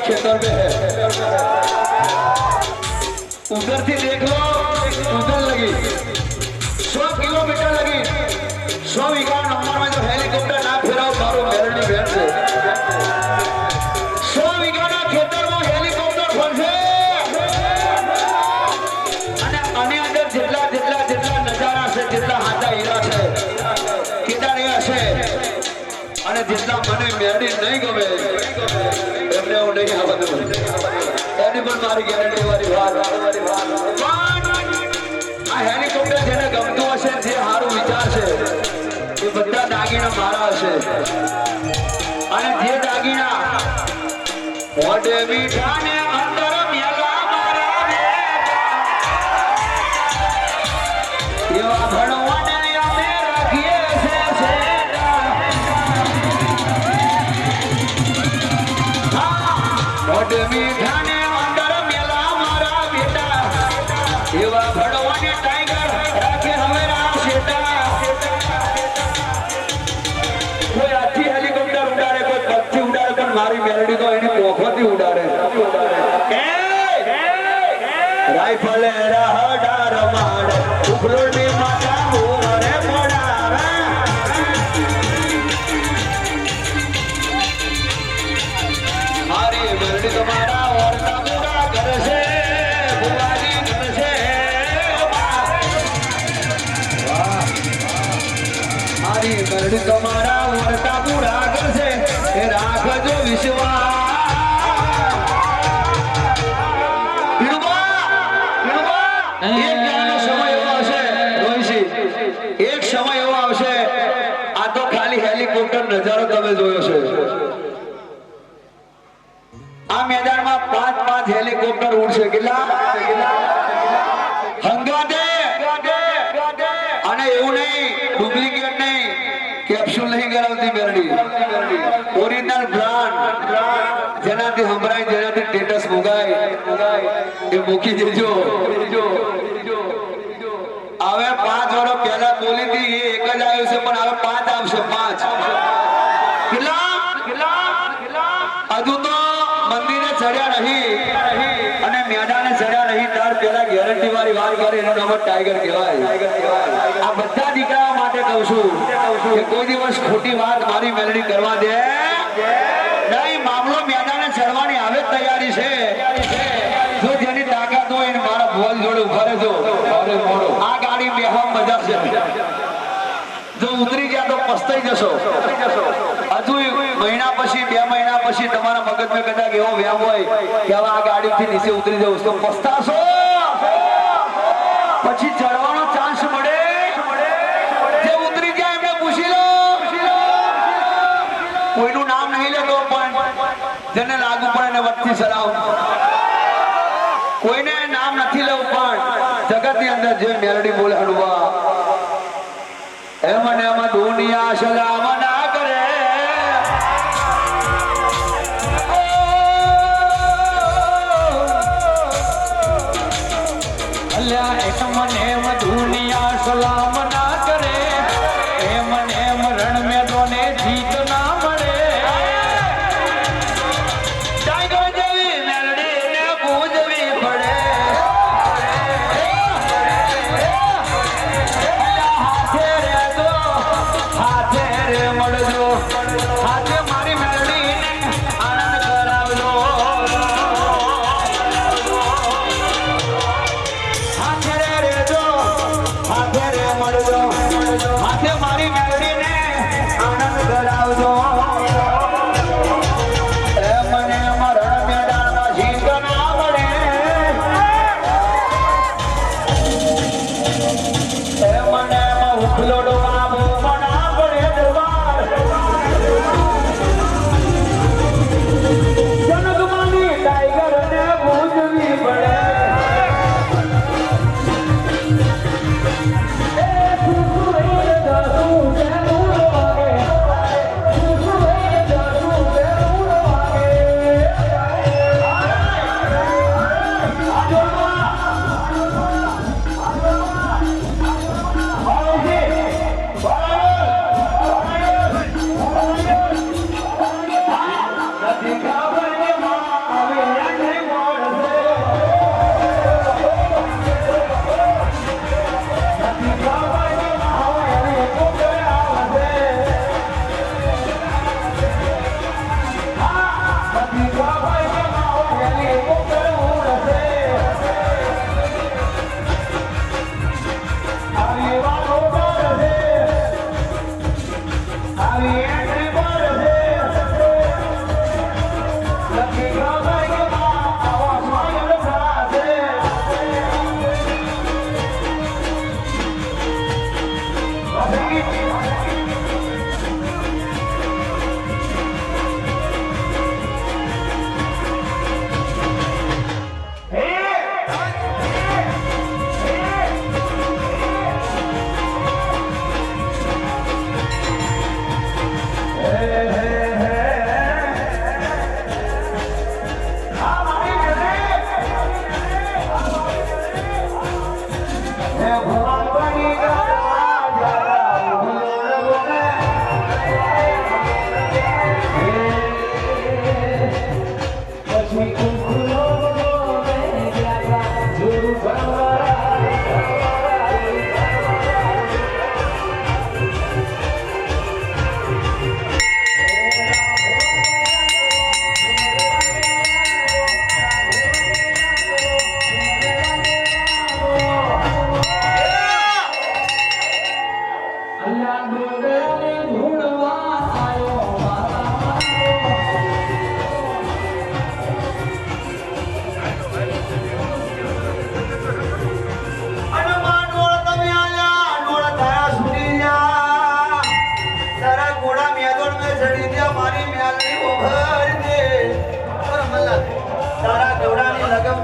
खेतर में है उधर से देख लो उधर लगी 100 किलोमीटर लगी 100 बीघा नंबर में जो हेलीकॉप्टर ना फिराओ मारो मेरनी भेड़ से 100 बीघा ना खेतर में हेलीकॉप्टर फंसे અને અંદર જેટલા જેટલા જેટલા નજારા છે જેટલા હાથા હીરા છે કેટલા નહીં હશે અને જેટલા મને મેરડી નહીં ગમે એમને હું નહીં આવવાનું એની પણ મારી ગેરંટી વાળી વાત આ હેલિકોપ્ટર જેને ગમતું હશે જે સારું વિચાર છે એ બધા દાગીના મારા હશે અને જે દાગીના મોઢે મીઠા ને અંદર મેલા મારા એવા ભણવાને અમે રાખીએ છે મોઢે મીઠા ને અંદર મેલા મારા બેટા એવા ભણવાને ટાઈગર રાખે હવે રાખશે મારી મેલડી તો એની પોખોથી ઉડાડે રાઈફલ રહડા રમાડ ઉખલોડની માતા મોરે પડાવે મારી મેલડી તમારા વર્તા પૂરા કરશે ભુવાજી કરશે મારી મેલડી તમારા વર્તા પૂરા કરશે એ રાખજો વિશ્વાસ એક સમય એવો આવશે આ તો ખાલી હેલિકોપ્ટર નજારો તમે જોયો છે આ મેદાનમાં 5 હેલિકોપ્ટર ઉડશે કેટલા હંગાતે અને એવું નહીં ડુપ્લિકેટ નહીં કેપ્સ્યુલ નહીં કરાવતી મેરડી ઓરિજિનલ બ્રાન્ડ જેનાથી સંભળાય જેનાથી સ્ટેટસ મુગાય એ મૂકી દેજો હવે 5 વર્ષ પહેલા બોલી હતી એ એક જ આવ્યું છે પણ હવે 5 આવશે 5 કેટલા હજુ તો મંદિરે ચડ્યા નહીં અને મેદાને ચડ્યા નહીં તાર પેલા ગેરંટી વાળી વાત કરે એનું નામ ટાઈગર કહેવાય આ બધા દીકરાઓ માટે કહું છું કે કોઈ દિવસ ખોટી વાત મારી મેલડી કરવા દે નહીં મામલો મેદાને ચડવાની હવે તૈયારી છે જો જેની તાકાત હોય એને મારા બોલ જોડે ઉભા રહેજો આ ગાડી બેહવા મજા છે જો ઉતરી ગયા તો પસ્તાઈ જશો હજુ મહિના પછી 2 મહિના પછી તમારા મગજમાં કદાચ એવો વ્યામ હોય કે હવે આ ગાડીથી નીચે ઉતરી જવું તો પસ્તાશો પછી ચડવાનો ચાન્સ મળે જે ઉતરી ગયા એમને પૂછી લો કોઈનું નામ નહીં લેતો પણ જેને લાગુ પડે એને વચ્ચે સલામ કોઈને નામ નથી લેવું પણ જગતની અંદર જે મેલડી બોલે હળવા એમ દુનિયા સલામ ના કરે અલ્યા દુનિયા સલામ ના કરે એમ રણ મેદોને જીત ના મળે પડે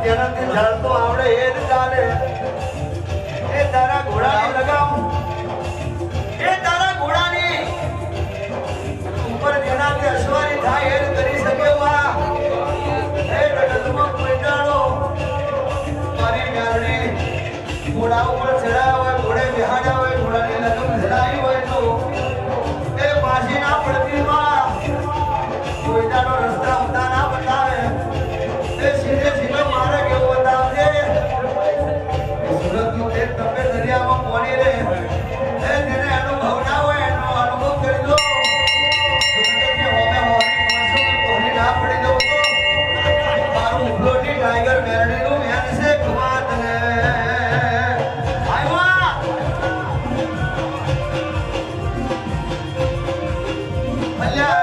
જેનાથી ચાલતો આવડે એ જ ચાલે એ તારા ઘોડાની લગામ એ તારા ઘોડાની ઉપર જેનાથી અસવારી થાય એ જ કરી શકે વા એ જગતમાં પૈડાળો મારી મ્યારણી ઘોડા ઉપર ચડાયા હોય ઘોડે બેહાડ્યા હોય ઘોડાની લગામ ચડાવી હોય તો એ પાછી ના પડતી માં કોઈદાનો રસ્તા ઉતા ના બતાવે એ સીધે સીધો મારે કેવો બતાવજે સુરતનો એક તપે દરિયામાં પોણી રે એ જેને અનુભવ ના હોય એનો અનુભવ કરી લો સુરતની હોમે હોની પહોંચો પોણી ના પડી દઉં તો મારું ઉપલોટી ટાઈગર મેરડીનું મેન છે ખવાત ને આવ્યા અલ્યા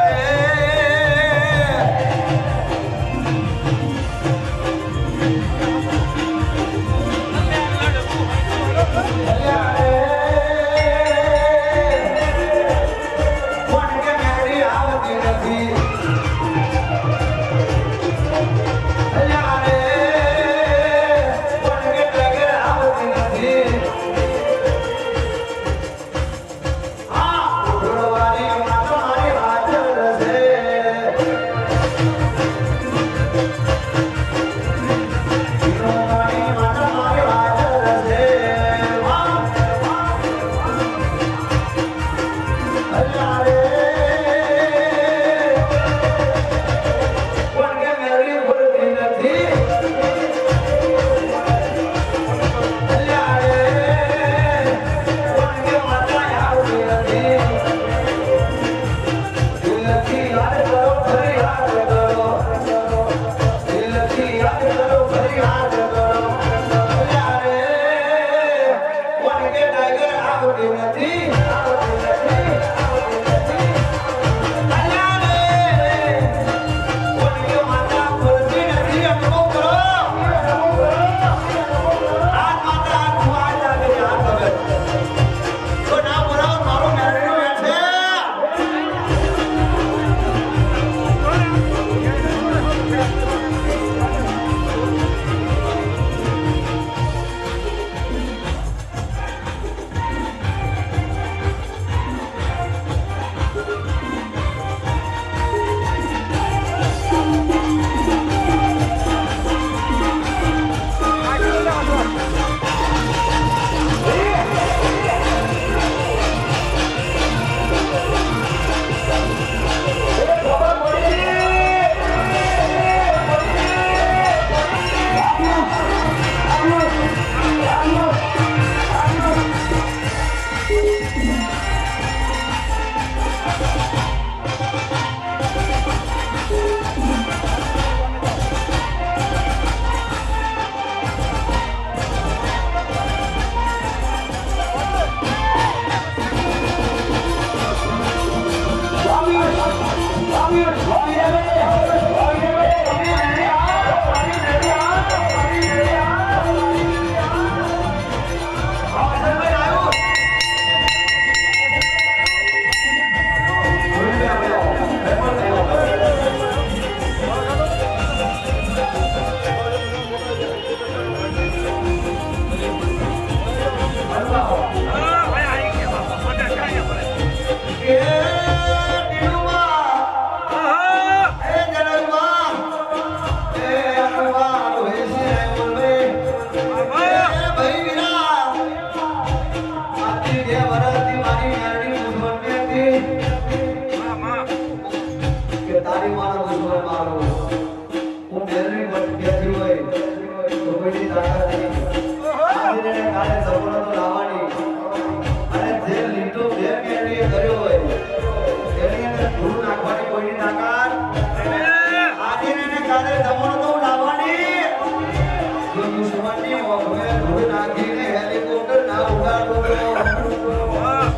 દુશ્મનની મોખે ધૂળ નાખીને હેલિકોપ્ટર ના ઉડાડો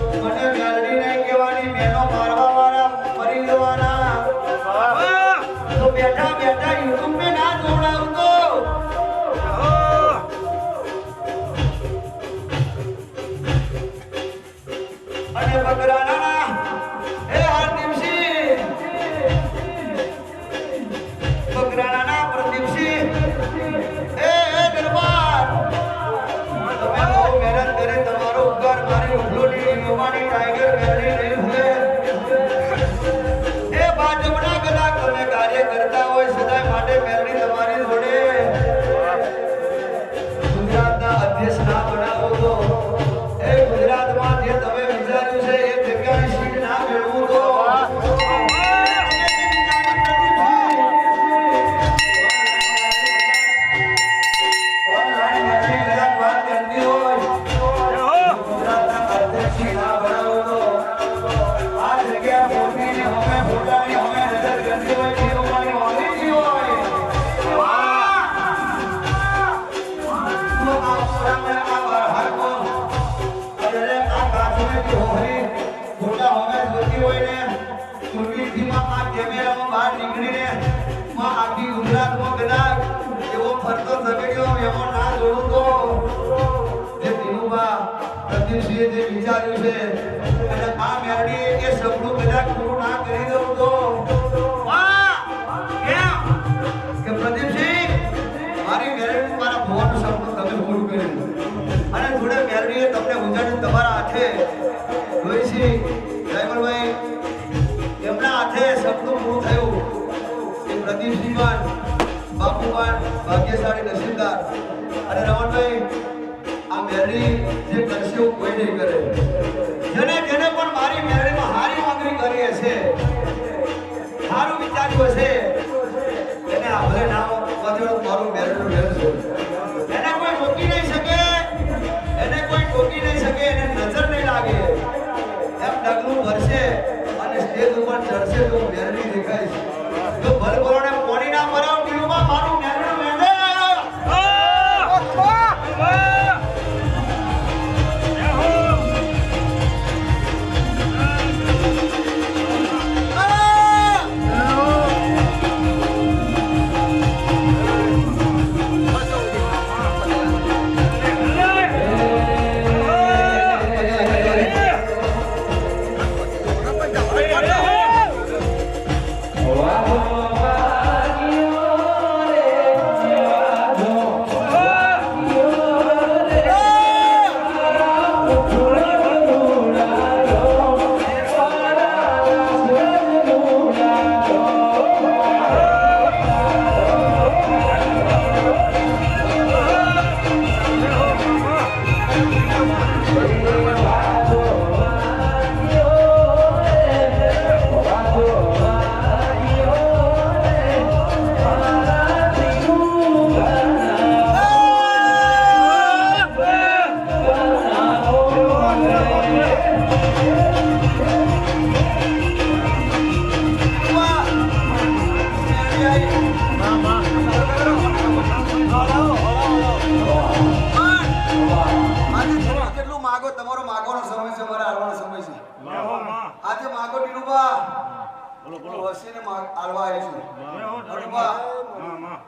અને બકરાના હે હરદીપસિંહ બકરાના પ્રદીપસિંહ એ દરબાર તમે બહુ મહેનત કરી તમારો ઉપકાર મારી ઉભલોની યોમાની ટાઈગર મેરી નહીં ભૂલે એ ભાજપના કદાચ તમે કાર્ય કરતા હોય સદાય માટે મેરી તમારી જોડે ગુજરાતના અધ્યક્ષ ના બનાવો તો એ ગુજરાતમાં જે તમે વિચાર્યું છે એ જગ્યાની સીટ ના મેળવું તો જે વિચાર્યું છે અને આ મેરડી એ સપનું કદાચ પૂરું ના કરી દઉં તો કે પ્રદીપસિંહ મારી મેરડી મારા ભગવાનનું સપનું તમે પૂરું કર્યું અને જોડે મેરડીએ તમને ઉજાડ્યું તમારા હાથે જોઈશી ડ્રાઈવરભાઈ એમના હાથે સપનું પૂરું થયું એ પ્રદીપસિંહ બાપુવાન ભાગ્યશાળી નસીબદાર અને રમણભાઈ આ મેરડી જે કરશે એવું કોઈ નહીં કરે જેને પણ મારી મેરડીમાં હારી માંગણી કરી હશે સારું વિચાર્યું હશે એને આ ભલે નામ વધેલું મારું મેરડીનું ઘેર છે એને કોઈ રોકી નહીં શકે એને કોઈ ટોકી નહીં શકે એને નજર નહીં લાગે એમ ડગલું ભરશે અને સ્ટેજ ઉપર ચડશે તો મેરડી દેખાય છે જો ભલભલોને પોણી ના મરાવ ટીલુમાં મારું મેરડીનું મેળે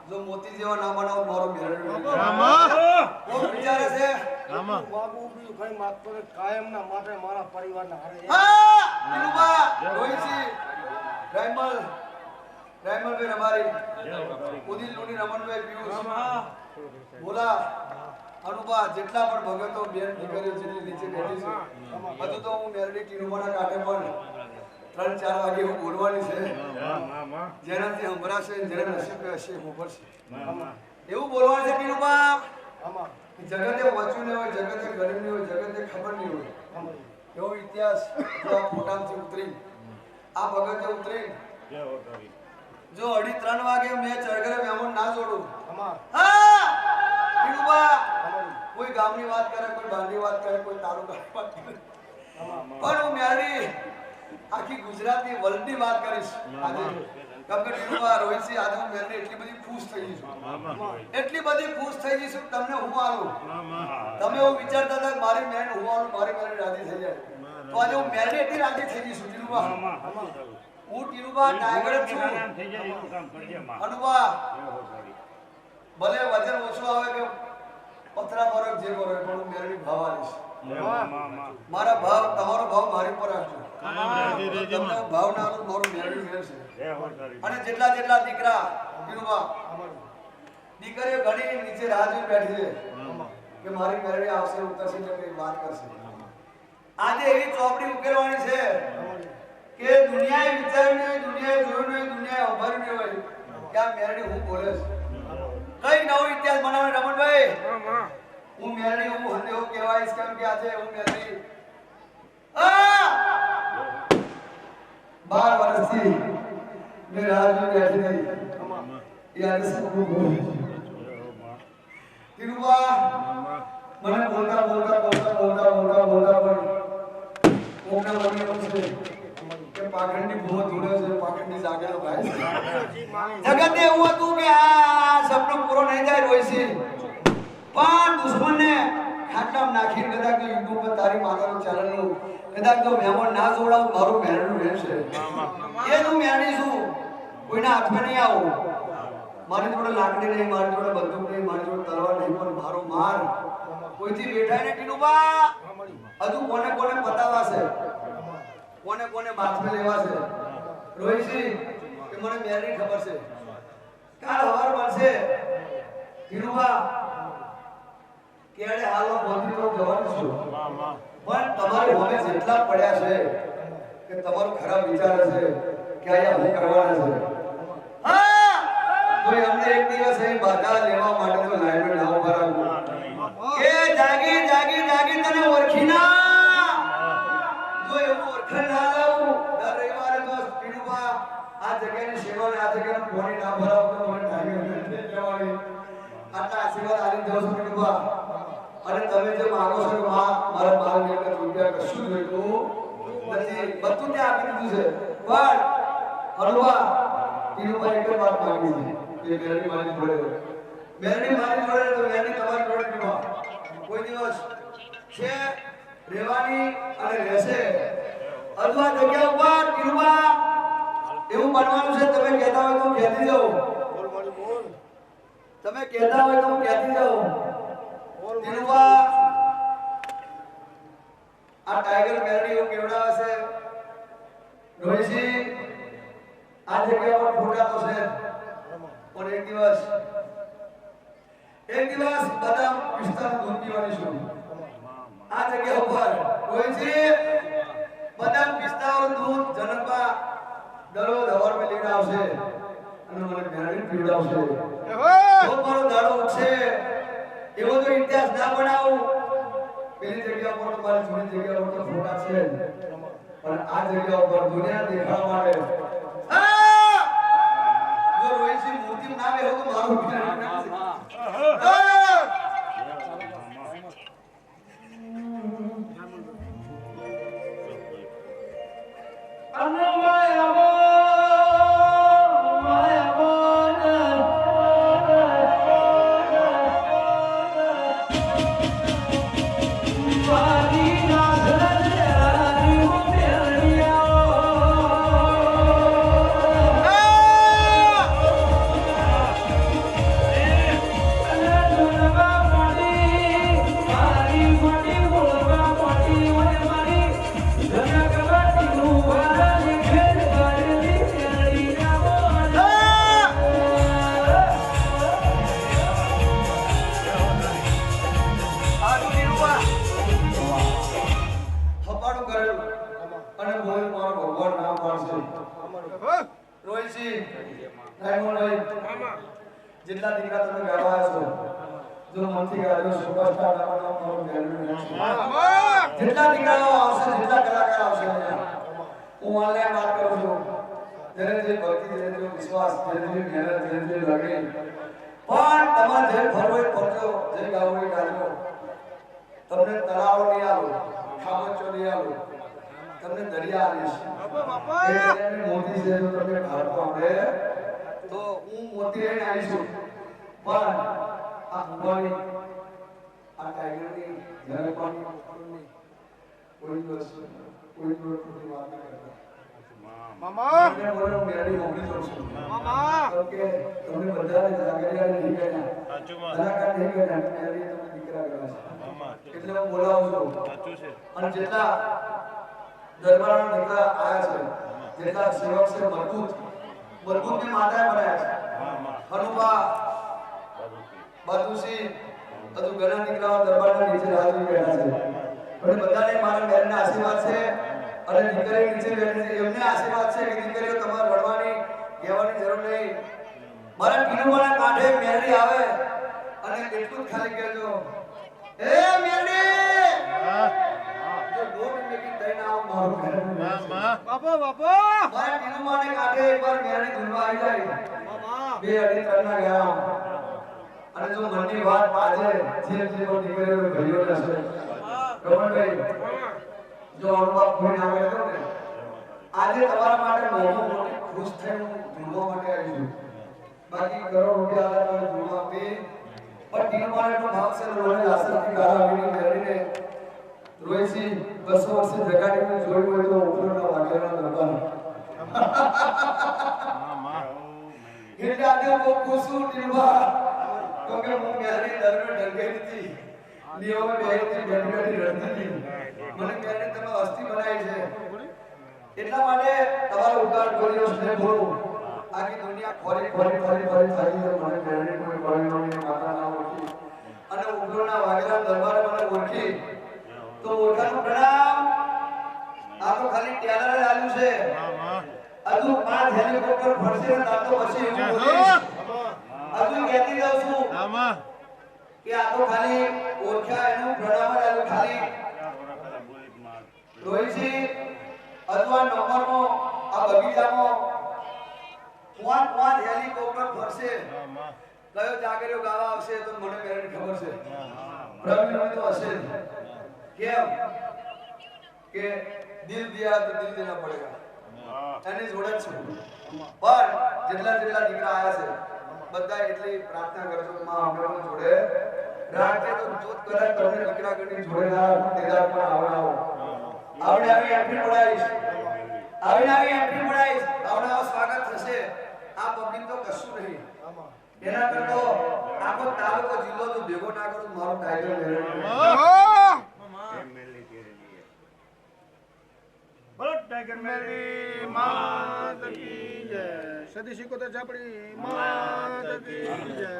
જો મોતી જેવા ના બનાવ મારો કાયમ ના માટે મારા પરિવારના જેટલા પણ ભગતો બેન દીકરીઓ જેટલી નીચે બેઠી છે બધું તો હું મેરડી ટીનુમાના કાંઠે પણ 3-4 વાગે હું બોલવાની છે જેનાથી સંભળાશે જેને નસીબ હશે ખબરશે એવું બોલવાનું છે ટીનુમા જગતે વાંચ્યું નહીં હોય જગતે ગરીબ નહીં હોય જગતે ખબર નહીં હોય એવો ઇતિહાસ ફોટામાંથી ઉતરી આ ભગતે ઉતરી જો 2:30 વાગે મેં ચરગરે મહેમાન ના જોડું કોઈ ગામની વાત કરે કોઈ બાંધની વાત કરે કોઈ તાલુકાની વાત કરે પણ હું મેરડી આખી ગુજરાતની વર્લ્ડની વાત કરીશ આજે કેમ કે ટીનુબા રોહિતસિંહ આજે હું મેરડી એટલી બધી ખુશ થઈ ગઈ છું એટલી બધી ખુશ થઈ ગઈ છું તમને હું આલું તમે એવું વિચારતા હતા મારી મેન હું આલું મારી મેરડી રાજી થઈ જાય તો આજે હું મેરડી એટલી રાજી થઈ ગઈ છું ટીનુબા હું ટીનુબા ટાઈગર જ છું અનુબા ભલે વજન ઓછું આવે કે પથરા ફરક જે કરો પણ હું મેરડી ભાવ આલીશ મારા ભાવ તમારો ભાવ તમને હું ભાવ ના આલું, મારું મેળવી મેળવશે. અને જેટલા જેટલા દીકરા દીનુભા, દીકરીઓ ઘણી નીચે રાહ જોઈ બેઠી છે કે મારી મેળવી આવશે, ઉતરશે એટલે કઈ વાત કરશે. આજે એવી ચોપડી ઉકેલવાની છે કે દુનિયાએ વિચાર્યું નહીં, દુનિયાએ જોયું નહીં, દુનિયાએ ઉભાર્યું નહીં હોય કે આ મેળવી હું બોલે છે. કઈ નવો ઇતિહાસ બનાવવાનો રમણભાઈ? હું મેળવી હું એવું કહેવાય કેમ કે આજે હું મેળવી 12 વર્ષથી મેં રાહ જોઈ બેઠી હતી. યાદ સપનું બોલે દીનુભા, મને બોલતા બોલતા બોલતા બોલતા બોલતા બોલતા પણ કોકના મને એમ છે કે પાખંડી બહુ જોડે છે, પાખંડી જાગેલો ભાઈ છે. જગતે એવું હતું કે આ સપનો પૂરો નહીં થાય રોયસી, પણ દુશ્મનને ખાટલામાં નાખીને કદાચ યુટ્યુબ પર તારી માતાનું ચેનલનું કદાચ તો મહેમાન ના જોડાવું, મારું મહેરનું રહેશે. એ હું મેણી છું, કોઈના હાથમાં નહીં આવું. મારી જોડે લાકડી નહીં, મારી જોડે બંદૂક નહીં, મારી જોડે તલવાર નહીં, પણ મારો માર કોઈથી બેઠાય ને ટીનુભા. હજુ કોને કોને પતાવા છે, કોને કોને બાથમે લેવા છે. રોહિતજી કે મને મેરની ખબર છે, કાલ હવાર બનશે ટીનુભા કેડે હાલો બોલતી તો જવાનું છું, પણ તમારે હવે જેટલા પડ્યા છે કે તમારો ખરાબ વિચાર છે કે આયા હું કરવાના છે. હા, કોઈ અમને એક દિવસ અહીં બાધા લેવા માટે તો લાઈનો ના ઉભા રાખો કે જાગી જાગી જાગી તને ઓળખી ના. જો એવું ઓળખણ ના લાવું દર રવિવારે તો ટીનુભા આ જગ્યાની સેવા ને આ જગ્યાનું પાણી ના ભરાવ તો મને ટાઈમે નથી જવાની. આટલા આશીર્વાદ આલી જાવ છું ટીનુભા. અને તમે જે માંગો છો કે મારા બાર મિનિટ રૂપિયા કશું જોઈતું નથી, બધું ત્યાં આપી દીધું છે. પણ હલવા ટીનુભા એક જ વાત માંગી છે કે મેરની મારી જોડે મેરની મારી જોડે તો મેરની તમારી જોડે ટીનુભા કોઈ દિવસ છે રહેવાની અને રહેશે. હલવા જગ્યા ઉપર ટીનુભા એવું બનવાનું છે. તમે કહેતા હોય તો હું કહેતી જાઉં, તમે કહેતા હોય તો હું કહેતી જાઉં. ટીનુભા આ ટાઈગર મેરડીઓ કેવડાવે છે રોહિતજી. આ જગ્યા પર ફોટા તો છે, પણ એક દિવસ બદામ પિસ્તાનું દૂધ પીવાની છું આ જગ્યા ઉપર. રોહિતજી બદામ પિસ્તાનું દૂધ જનકબા દરરોજ હવાર માં લઈને આવશે અને મને મેરડી પીવડાવશે. તો મારો દાડો ઉઠશે. એવો તો ઇતિહાસ ના બનાવું. પેલી જગ્યા પર તમારી જૂની જગ્યા પર તો ફોટા છે, પણ આ જગ્યા ઉપર દુનિયા દેખાડવા માટે જો રોહિતજી મૂર્તિ ના બેહો તો મારું જેટલા દીકરા તમે ગાવા છો, જો મનથી ગાજો સુપરસ્ટાર તમારો મારો વેલ્યુ નથી. જેટલા દીકરાઓ આવશે, જેટલા કલાકાર આવશે, હું ઓનલાઈન વાત કરું છું. જેને જે ભક્તિ, જેને જે વિશ્વાસ, જેને જે મહેનત, જેને જે લગન, પણ તમારે જે ફરવો એ ફરજો, જે ગાવું એ ગાજો. તમને તળાવ નહીં આલો, ખાબોચો નહીં આલો, તમને દરિયા આલીશ. મોતી છે તો તમને ભારત આપણે તો હું મોતી લઈને આવીશું. પણ આ ભગવાનની આ ટાઈગરની જનકવાની કોઈ દિવસ કોઈ ખોટી વાત નહીં કરતા. મામા મને બોલો મેરી મોકલી દઉં છું મામા. ઓકે, તમને બધાને જાગરિયા નહીં કર્યા, કલાકાર નહીં કર્યા, મેરી તમે દીકરા કર્યા છે. એટલે હું બોલાવું છું. અને જેટલા દરબારના દીકરા આયા છે જેટલા સેવક છે મજબૂતની માતાએ બનાવ્યા છે હનુમા બાદુસી બધું ઘણા દીકરાઓ દરબારના નીચે હાજરી બેઠા છે પણ બધાને મારા મેરના આશીર્વાદ છે અને દીકરી નીચે બેઠી છે એમને આશીર્વાદ છે કે દીકરીઓ તમારે રડવાની કહેવાની જરૂર નહીં મારા પીનુવાના કાંઠે મેરડી આવે અને એટલું જ ખાલી કહેજો એ મેરડી જો લોટ મેકી દઈને આવ મારું ઘર બાપા બાપા મારા પીનુવાને કાંઠે એકવાર મેરડી ધૂળવા આવી જાય મામા બે અઢી કરના ગયા અને જો મનની વાત આજે જે દીકરીઓ ભાઈઓ છે રમણભાઈ જો અનુભવ કોઈ ના આવે તો ને આજે તમારા માટે બહુ ખુશ થઈને ધૂળવા માટે આવી છું બાકી કરોડ રૂપિયા આવે તો ધૂળવા આપી પણ ટીનવાળાનો ભાવ છે રોડે આસરથી ગાળા આવીને મેળવીને રોયસી 200 વર્ષે જગાડીને જોયું હોય તો ઉપરના વાઘેરના દરબાર એટલે આજે બહુ ખુશ છું ટીનવા તો કે હું મેળવી દરમે ડંગેરી હતી લીઓમાં બેહીથી બેઠી રડતી હતી મને મેળવી તમે અસ્થિ બનાવી છે એટલા માટે તમારો ઉદ્ધાર કર્યો સ્નેહ ભરો આખી દુનિયા ફરી થઈ છે મને મેળવી કોઈ પરિણોની માતા ના ઓળખી અને ઉગ્રના વાઘેલા દરબારે મને ઓળખી તો ઓળખાનું પ્રણામ આ તો ખાલી ટેલરે આલ્યું છે હજુ 5 હેલિકોપ્ટર ફરશે ને તાર તો પછી એવું બોલીશ હજુ કહેતી જાઉં છું કે આ તો ખાલી ઓળખ્યા એનું પ્રણામ જ આલ્યું ખાલી રોહિતજી અથવા નંબરનો આ બગીચામાં 5 હેલિકોપ્ટર ફરશે કયો જાગરીઓ ગાવા આવશે તો મને મેરેન ખબર છે પ્રવીણ તો હશે કેમ કે દિલ દિયા તો દિલ દેના પડેગા એની જોડે જ છું પણ જેટલા દીકરા આયા છે બધા એટલી પ્રાર્થના કરજો કે માં અમે જોડે રાતે તો જોત કરે તમને દીકરા ગણી જોડે ના તેદાર પણ આવડાવો આવી એન્ટ્રી પડાઈશ આવડાવો સ્વાગત થશે આ પબ્લિક તો કશું નહીં એના કરતો આખો તાલુકો જિલ્લો જો ભેગો ના કરું મારો ટાઈગર બોલો ટાઈગર મેરી માત કી જય સદી સિકોતર ચાપડી માત કી જય